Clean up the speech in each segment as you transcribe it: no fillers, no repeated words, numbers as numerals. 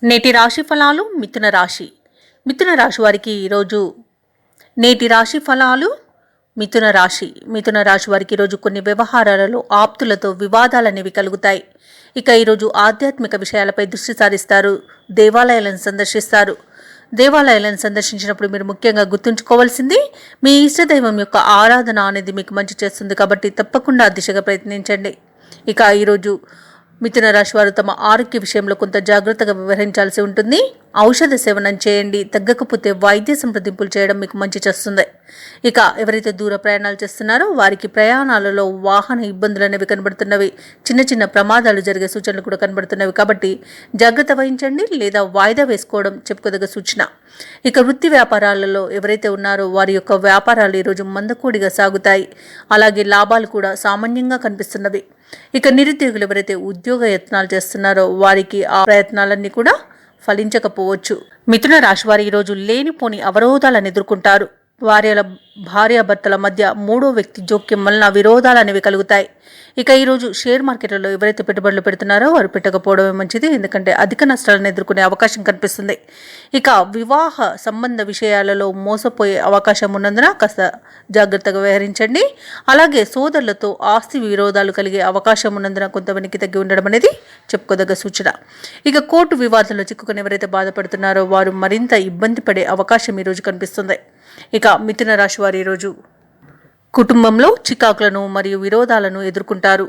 నేటి రాశి ఫలాలు మిథున రాశి వారికి ఈరోజు నేటి రాశి ఫలాలు మిథున రాశి వారికి ఈరోజు కొన్ని వ్యవహారాలలో ఆప్తులతో వివాదాలనేవి కలుగుతాయి. ఇక ఈరోజు ఆధ్యాత్మిక విషయాలపై దృష్టి సారిస్తారు. దేవాలయాలను సందర్శించినప్పుడు మీరు ముఖ్యంగా గుర్తుంచుకోవాల్సింది మీ ఇష్టదైవం యొక్క ఆరాధన అనేది మీకు మంచి చేస్తుంది. కాబట్టి తప్పకుండా ఆ దిశగా ప్రయత్నించండి. ఇక ఈరోజు మిథున రాశి వారు తమ ఆరోగ్య విషయంలో కొంత జాగ్రత్తగా వ్యవహరించాల్సి ఉంటుంది. ఔషధ సేవనం చేయండి. తగ్గకపోతే వైద్య సంప్రదింపులు చేయడం మీకు మంచి చేస్తుంది. ఇక ఎవరైతే దూర ప్రయాణాలు చేస్తున్నారో వారికి ప్రయాణాలలో వాహన ఇబ్బందులు అనేవి కనబడుతున్నవి. చిన్న చిన్న ప్రమాదాలు జరిగే సూచనలు కూడా కనబడుతున్నవి. కాబట్టి జాగ్రత్త వహించండి లేదా వాయిదా వేసుకోవడం చెప్పుకోదగ్గ సూచన. ఇక వృత్తి వ్యాపారాలలో ఎవరైతే ఉన్నారో వారి యొక్క వ్యాపారాలు ఈరోజు మందకోడిగా సాగుతాయి. అలాగే లాభాలు కూడా సామాన్యంగా కనిపిస్తున్నవి. ఇక నిరుద్యోగులు ఎవరైతే ఉద్యోగ యత్నాలు చేస్తున్నారో వారికి ఆ ప్రయత్నాలన్నీ కూడా ఫలించకపోవచ్చు. మిథున రాశి వారు ఈరోజు లేనిపోని అవరోధాలను ఎదుర్కొంటారు. భార్యాభర్తల మధ్య మూడో వ్యక్తి జోక్యం వలన విరోధాలు అనేవి కలుగుతాయి. ఇక ఈరోజు షేర్ మార్కెట్లలో ఎవరైతే పెట్టుబడులు పెడుతున్నారో వారు పెట్టకపోవడమే మంచిది. ఎందుకంటే అధిక నష్టాలను ఎదుర్కొనే అవకాశం కనిపిస్తుంది. ఇక వివాహ సంబంధ విషయాలలో మోసపోయే అవకాశం ఉన్నందున కాస్త జాగ్రత్తగా వ్యవహరించండి. అలాగే సోదరులతో ఆస్తి విరోధాలు కలిగే అవకాశం ఉన్నందున కొంత వెనక్కి తగ్గి ఉండడం అనేది చెప్పుకోదగ్గ సూచన. ఇక కోర్టు వివాదంలో చిక్కుకొని ఎవరైతే బాధపడుతున్నారో వారు మరింత ఇబ్బంది పడే అవకాశం ఈరోజు కనిపిస్తుంది. ఇక మిథున రాశి వారు ఈరోజు కుటుంబంలో చికాకులను మరియు విరోధాలను ఎదుర్కొంటారు.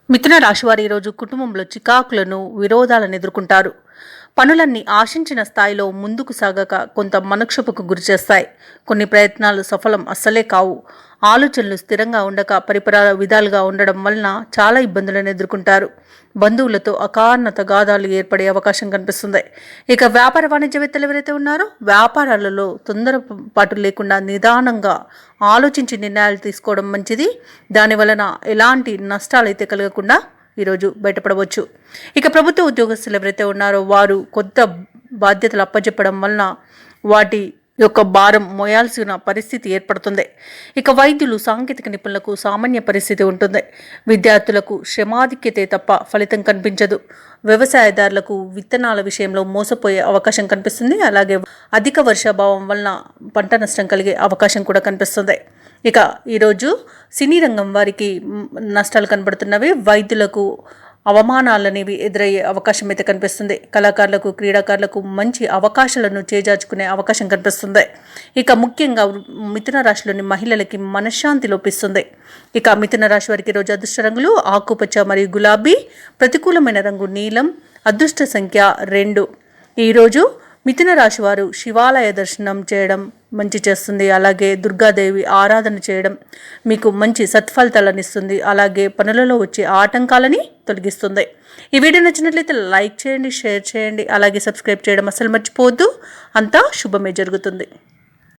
మిథున రాశి వారు ఈరోజు కుటుంబంలో చికాకులను విరోధాలను ఎదుర్కొంటారు. పనులన్నీ ఆశించిన స్థాయిలో ముందుకు సాగక కొంత మనక్షోభకు గురిచేస్తాయి. కొన్ని ప్రయత్నాలు సఫలం అస్సలే కావు. ఆలోచనలు స్థిరంగా ఉండక పరిపరాల విధాలుగా ఉండడం వలన చాలా ఇబ్బందులను ఎదుర్కొంటారు. బంధువులతో అకారణ తగాదాలు ఏర్పడే అవకాశం కనిపిస్తుంది. ఇక వ్యాపార వాణిజ్యవేత్తలు ఎవరైతే ఉన్నారో వ్యాపారాలలో తొందరపాటు లేకుండా నిదానంగా ఆలోచించి నిర్ణయాలు తీసుకోవడం మంచిది. దాని వలన ఎలాంటి నష్టాలు అయితే కలగకుండా ఈరోజు బయటపడవచ్చు. ఇక ప్రభుత్వ ఉద్యోగస్తులు ఎవరైతే ఉన్నారో వారు కొత్త బాధ్యతలు అప్పచెప్పడం వలన వాటి యొక్క భారం మోయాల్సిన పరిస్థితి ఏర్పడుతుంది. ఇక వైద్యులు సాంకేతిక నిపుణులకు సామాన్య పరిస్థితి ఉంటుంది. విద్యార్థులకు శ్రమాధిక్యతే తప్ప ఫలితం కనిపించదు. వ్యవసాయదారులకు విత్తనాల విషయంలో మోసపోయే అవకాశం కనిపిస్తుంది. అలాగే అధిక వర్షాభావం వలన పంట నష్టం కలిగే అవకాశం కూడా కనిపిస్తుంది. ఇక ఈరోజు సినీ రంగం వారికి నష్టాలు కనబడుతున్నవి. వైద్యులకు అవమానాలనేవి ఎదురయ్యే అవకాశం అయితే కనిపిస్తుంది. కళాకారులకు క్రీడాకారులకు మంచి అవకాశాలను చేజార్చుకునే అవకాశం కనిపిస్తుంది. ఇక ముఖ్యంగా మిథున రాశిలోని మహిళలకి మనశ్శాంతి లోపిస్తుంది. ఇక మిథున రాశి వారికి రోజు అదృష్ట రంగులు ఆకుపచ్చ మరియు గులాబీ, ప్రతికూలమైన రంగు నీలం, అదృష్ట సంఖ్య 2. ఈరోజు మిథున రాశి వారు శివాలయ దర్శనం చేయడం మంచి చేస్తుంది. అలాగే దుర్గాదేవి ఆరాధన చేయడం మీకు మంచి సత్ఫలితాలను ఇస్తుంది. అలాగే పనులలో వచ్చే ఆటంకాలని తొలగిస్తుంది. ఈ వీడియో నచ్చినట్లయితే లైక్ చేయండి, షేర్ చేయండి, అలాగే సబ్స్క్రైబ్ చేయడం అసలు మర్చిపోవద్దు. అంతా శుభమే జరుగుతుంది.